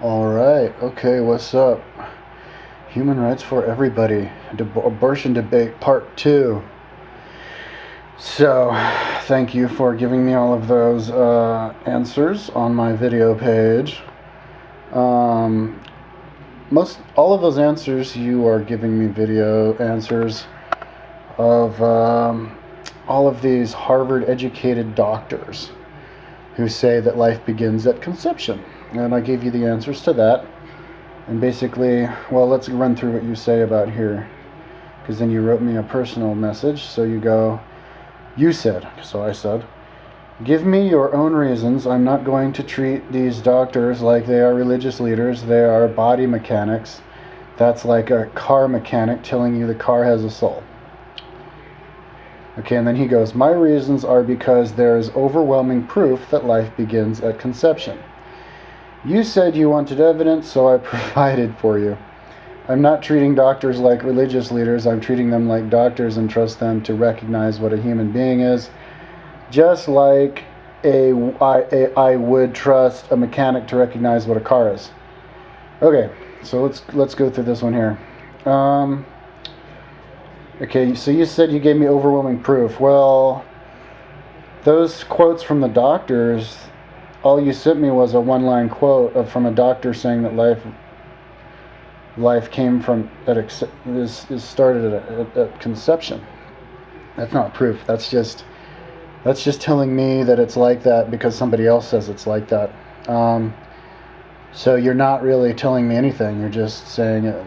Alright, okay, what's up? Human rights for everybody. Abortion debate part 2. So, thank you for giving me all of those answers on my video page. All of those answers, you are giving me video answers of all of these Harvard-educated doctors who say that life begins at conception. And I gave you the answers to that. And basically, well, let's run through what you say about here. Because then you wrote me a personal message. So you said, so I said, give me your own reasons. I'm not going to treat these doctors like they are religious leaders. They are body mechanics. That's like a car mechanic telling you the car has a soul. Okay, and then he goes, my reasons are because there is overwhelming proof that life begins at conception. You said you wanted evidence, so I provided for you. I'm not treating doctors like religious leaders. I'm treating them like doctors and trust them to recognize what a human being is, just like I would trust a mechanic to recognize what a car is. Okay, so let's go through this one here. Okay, so you said you gave me overwhelming proof. Well, those quotes from the doctors, all you sent me was a one-line quote from a doctor saying that life came from is started at conception. That's not proof. That's just telling me that it's like that because somebody else says it's like that. So you're not really telling me anything. You're just saying it.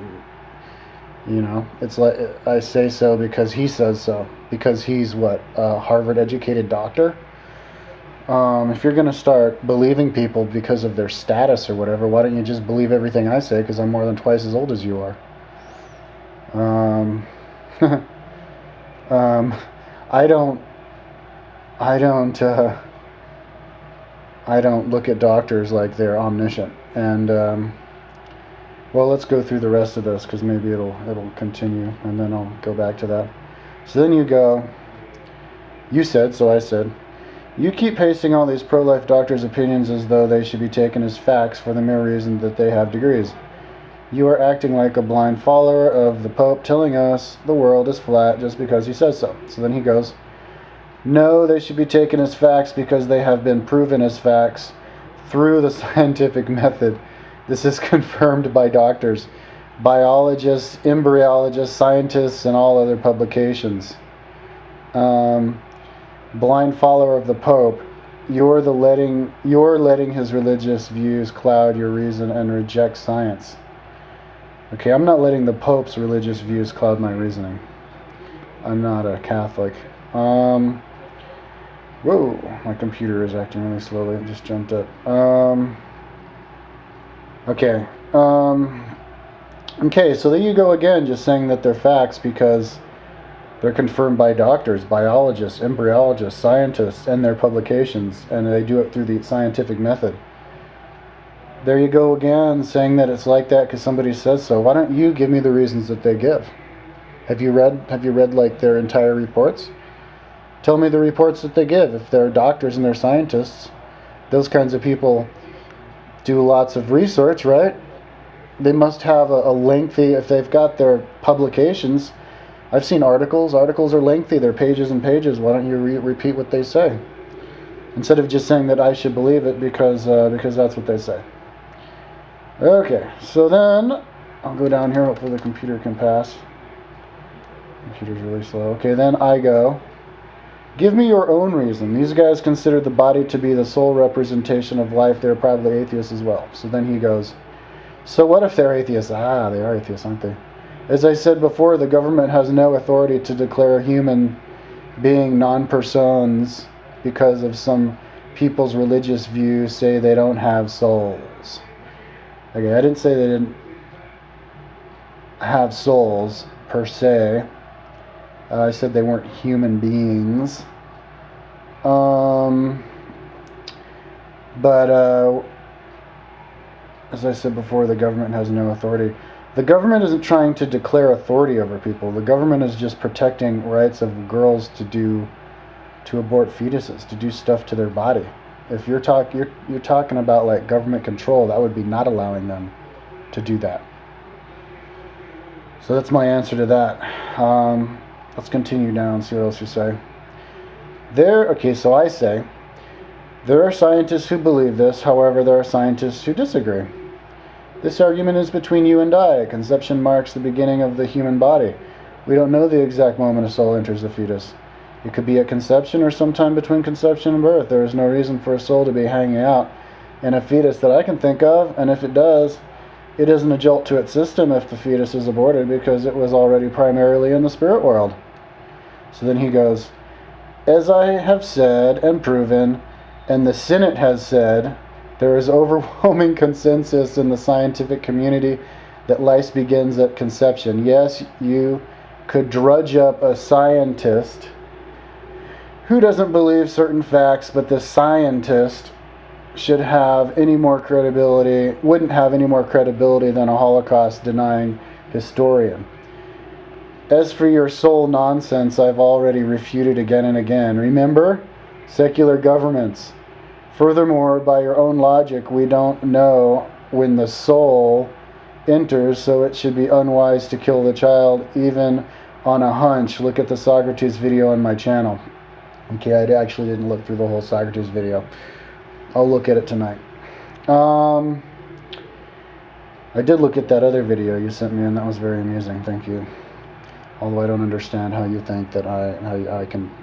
It's like I say so because he says so. Because he's what, a Harvard-educated doctor? If you're going to start believing people because of their status or whatever, why don't you just believe everything I say because I'm more than twice as old as you are? I don't look at doctors like they're omniscient. And well, let's go through the rest of this because maybe it'll continue, and then I'll go back to that. So then you said, so I said, you keep pasting all these pro-life doctors' opinions as though they should be taken as facts for the mere reason that they have degrees. You are acting like a blind follower of the Pope telling us the world is flat just because he says so. So then he goes, no, they should be taken as facts because they have been proven as facts through the scientific method. This is confirmed by doctors, biologists, embryologists, scientists, and all other publications. Blind follower of the Pope, you're letting his religious views cloud your reason and reject science. Okay, I'm not letting the Pope's religious views cloud my reasoning. I'm not a Catholic. Whoa, my computer is acting really slowly. It just jumped up. Okay. Okay, so there you go again, just saying that they're facts because they're confirmed by doctors, biologists, embryologists, scientists, and their publications, and they do it through the scientific method. There you go again, saying that it's like that because somebody says so. Why don't you give me the reasons that they give? Have you read like their entire reports? Tell me the reports that they give. If they're doctors and they're scientists, those kinds of people do lots of research, right? They must have a lengthy, if they've got their publications. I've seen articles. Articles are lengthy. They're pages and pages. Why don't you repeat what they say? Instead of just saying that I should believe it because that's what they say. Okay, so then I'll go down here. Hopefully the computer can pass. The computer's really slow. Okay, then I go, give me your own reason. These guys consider the body to be the sole representation of life. They're probably atheists as well. So then he goes, so what if they're atheists? They are atheists, aren't they? As I said before, the government has no authority to declare a human being non-persons because of some people's religious views say they don't have souls. Okay, I didn't say they didn't have souls per se. I said they weren't human beings. But as I said before, the government has no authority. The government isn't trying to declare authority over people. The government is just protecting rights of girls to abort fetuses, to do stuff to their body. If you're talking about like government control, that would be not allowing them to do that. So that's my answer to that. Let's continue down and see what else you say. So I say, there are scientists who believe this, however, there are scientists who disagree. This argument is between you and I. Conception marks the beginning of the human body. We don't know the exact moment a soul enters the fetus. It could be at conception or sometime between conception and birth. There is no reason for a soul to be hanging out in a fetus that I can think of, and if it does, it isn't a jolt to its system if the fetus is aborted because it was already primarily in the spirit world. So then he goes, as I have said and proven, and the Senate has said, there is overwhelming consensus in the scientific community that life begins at conception. Yes, you could drudge up a scientist who doesn't believe certain facts, but the scientist wouldn't have any more credibility than a Holocaust-denying historian. As for your soul nonsense, I've already refuted again and again. Remember? Secular governments. Furthermore, by your own logic, we don't know when the soul enters, so it should be unwise to kill the child, even on a hunch. Look at the Socrates video on my channel. Okay, I actually didn't look through the whole Socrates video. I'll look at it tonight. I did look at that other video you sent me, and that was very amusing. Thank you. Although I don't understand how you think that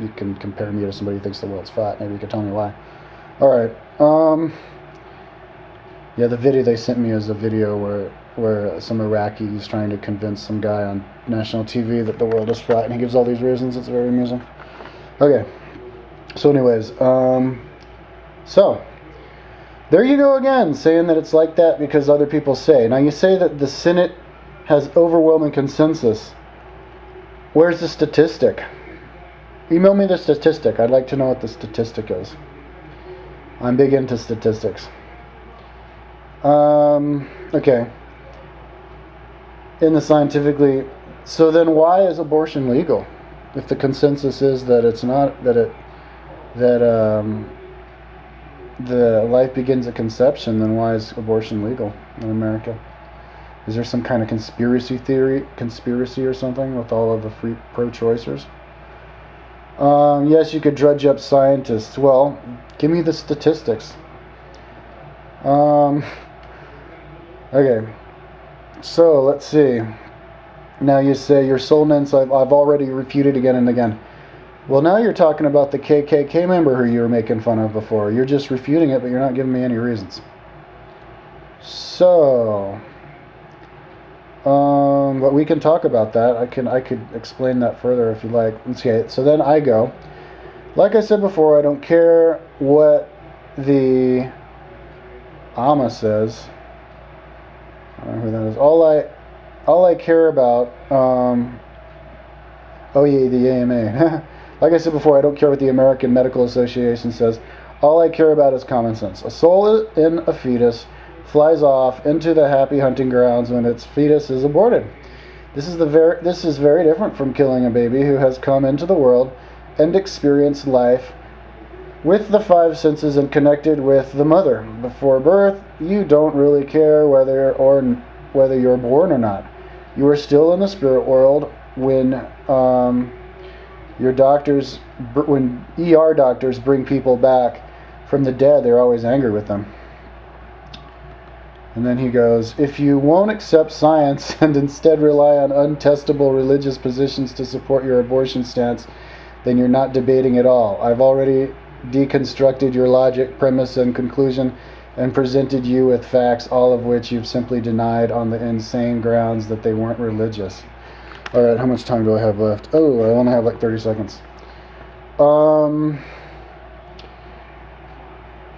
you can compare me to somebody who thinks the world's flat. Maybe you could tell me why. All right. Yeah, the video they sent me is a video where some Iraqi is trying to convince some guy on national TV that the world is flat, and he gives all these reasons. It's very amusing. Okay. So anyways, so there you go again, saying that it's like that because other people say. Now you say that the Senate has overwhelming consensus. Where's the statistic? Email me the statistic. I'd like to know what the statistic is. I'm big into statistics. Okay. In the scientifically, so then why is abortion legal? If the consensus is that it's not, that the life begins at conception, then why is abortion legal in America? Is there some kind of conspiracy or something with all of the free pro-choicers? Yes, you could drudge up scientists. Well, give me the statistics. Okay, so let's see. Now you say your soul nonsense I've already refuted again and again. Well, now you're talking about the KKK member who you were making fun of before. You're just refuting it, but you're not giving me any reasons. So, but we can talk about that. I could explain that further if you like. Okay, so then I go. Like I said before, I don't care what the Amma says. I don't know who that is. All I care about. Oh yeah, the AMA. Like I said before, I don't care what the American Medical Association says. All I care about is common sense. A soul in a fetus flies off into the happy hunting grounds when its fetus is aborted. This is very different from killing a baby who has come into the world and experienced life with the five senses and connected with the mother. Before birth, you don't really care whether you're born or not. You are still in the spirit world when when ER doctors bring people back from the dead, they're always angry with them. And then he goes, if you won't accept science and instead rely on untestable religious positions to support your abortion stance, then you're not debating at all. I've already deconstructed your logic, premise, and conclusion and presented you with facts, all of which you've simply denied on the insane grounds that they weren't religious. All right, how much time do I have left? Oh, I only have like 30 seconds.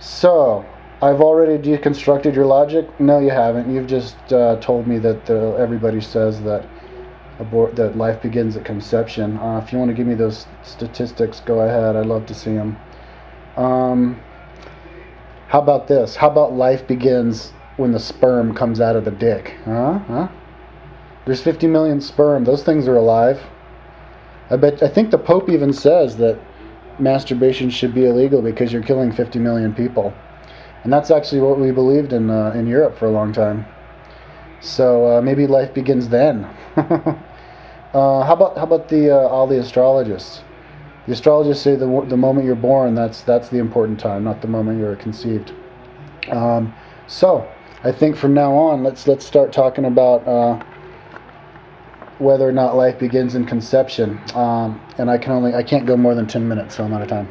So, I've already deconstructed your logic? No, you haven't. You've just told me that everybody says that that life begins at conception. If you want to give me those statistics, go ahead. I'd love to see them. How about this? How about life begins when the sperm comes out of the dick? Huh? There's 50 million sperm. Those things are alive. I think the Pope even says that masturbation should be illegal because you're killing 50 million people. And that's actually what we believed in Europe for a long time. So maybe life begins then. How about all the astrologists? The astrologists say the moment you're born, that's the important time, not the moment you're conceived. So I think from now on, let's start talking about whether or not life begins in conception. And I can't go more than 10 minutes, so I'm out of time.